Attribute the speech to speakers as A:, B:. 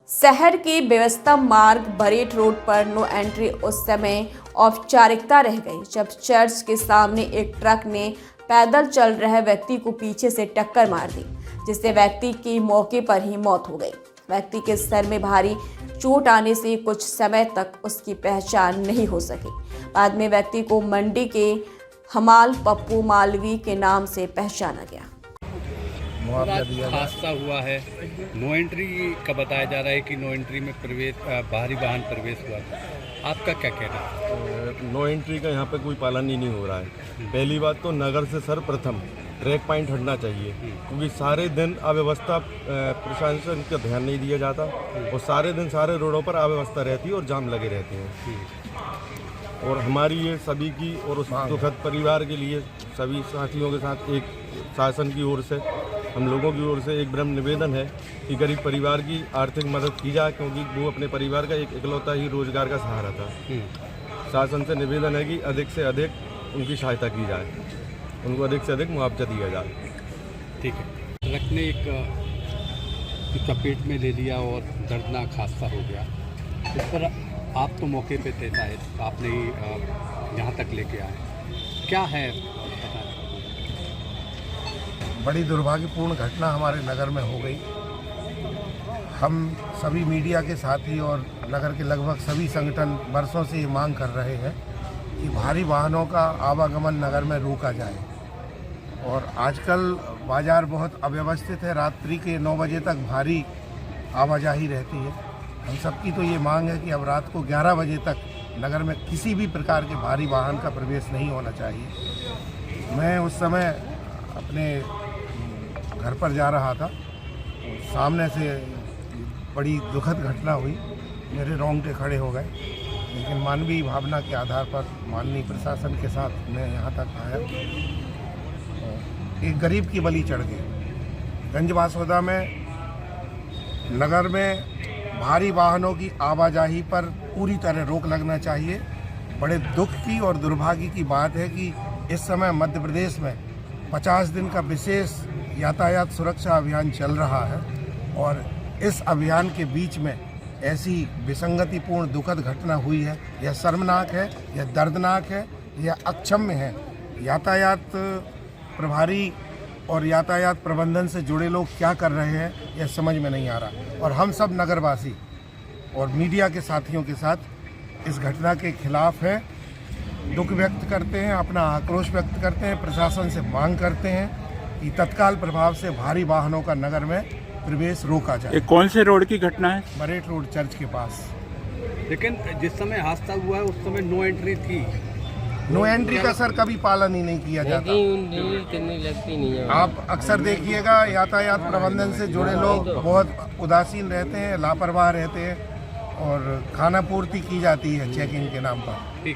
A: शहर के व्यवस्था मार्ग बरेट रोड पर नो एंट्री उस समय औपचारिकता रह गई जब चर्च के सामने एक ट्रक ने पैदल चल रहे व्यक्ति को पीछे से टक्कर मार दी, जिससे व्यक्ति की मौके पर ही मौत हो गई। व्यक्ति के सर में भारी चोट आने से कुछ समय तक उसकी पहचान नहीं हो सकी। बाद में व्यक्ति को मंडी के हमाल पप्पू मालवी के नाम से पहचाना गया।
B: हादसा हुआ है, नो एंट्री का बताया जा रहा है कि नो एंट्री में प्रवेश भारी वाहन प्रवेश हुआ था। आपका क्या कहना है?
C: नो एंट्री का यहाँ पे कोई पालन ही नहीं हो रहा है। पहली बात तो नगर से सर्वप्रथम ट्रैक पॉइंट हटना चाहिए, क्योंकि सारे दिन अव्यवस्था प्रशासन का ध्यान नहीं दिया जाता और सारे दिन सारे रोडों पर अव्यवस्था रहती है और जाम लगे रहते हैं। और हमारी ये सभी की और उस दुखद परिवार के लिए सभी साथियों के साथ एक शासन की ओर से हम लोगों की ओर से एक विनम्र निवेदन है कि गरीब परिवार की आर्थिक मदद की जाए, क्योंकि वो अपने परिवार का एक इकलौता ही रोजगार का सहारा था। शासन से निवेदन है कि अधिक से अधिक उनकी सहायता की जाए, उनको अधिक से अधिक मुआवजा दिया जाए।
B: ठीक है। ट्रक ने एक चपेट में ले लिया और दर्दनाक हादसा हो गया। इस पर आप तो मौके पे थे, शायद आपने ही यहाँ तक लेके आए, क्या है?
D: बड़ी दुर्भाग्यपूर्ण घटना हमारे नगर में हो गई। हम सभी मीडिया के साथी और नगर के लगभग सभी संगठन वर्षों से ये मांग कर रहे हैं कि भारी वाहनों का आवागमन नगर में रोका जाए। और आजकल बाज़ार बहुत अव्यवस्थित है, रात्रि के 9 बजे तक भारी आवाजाही रहती है। हम सबकी तो ये मांग है कि अब रात को 11 बजे तक नगर में किसी भी प्रकार के भारी वाहन का प्रवेश नहीं होना चाहिए। मैं उस समय अपने घर पर जा रहा था, सामने से बड़ी दुखद घटना हुई, मेरे रोंगटे खड़े हो गए। लेकिन मानवीय भावना के आधार पर माननीय प्रशासन के साथ मैं यहाँ तक आया। एक गरीब की बलि चढ़ गई। गंजबासौदा में नगर में भारी वाहनों की आवाजाही पर पूरी तरह रोक लगना चाहिए। बड़े दुख की और दुर्भाग्य की बात है कि इस समय मध्य प्रदेश में 50 दिन का विशेष यातायात सुरक्षा अभियान चल रहा है और इस अभियान के बीच में ऐसी विसंगतिपूर्ण दुखद घटना हुई है। यह शर्मनाक है, यह दर्दनाक है, यह अक्षम्य है। यातायात प्रभारी और यातायात प्रबंधन से जुड़े लोग क्या कर रहे हैं यह समझ में नहीं आ रहा। और हम सब नगरवासी और मीडिया के साथियों के साथ इस घटना के खिलाफ हैं, दुख व्यक्त करते हैं, अपना आक्रोश व्यक्त करते हैं, प्रशासन से मांग करते हैं कि तत्काल प्रभाव से भारी वाहनों का नगर में प्रवेश रोका जाए।
E: ये कौन से रोड की घटना है?
D: बरेट रोड चर्च के पास।
B: लेकिन जिस समय हादसा हुआ है उस समय नो एंट्री थी।
D: नो एंट्री का सर कभी पालन ही नहीं किया जाता।
F: लगती नहीं है।
D: आप अक्सर देखिएगा यातायात प्रबंधन से जुड़े लोग बहुत उदासीन रहते हैं, लापरवाह रहते हैं और खाना पूर्ति की जाती है चेकिंग के नाम पर।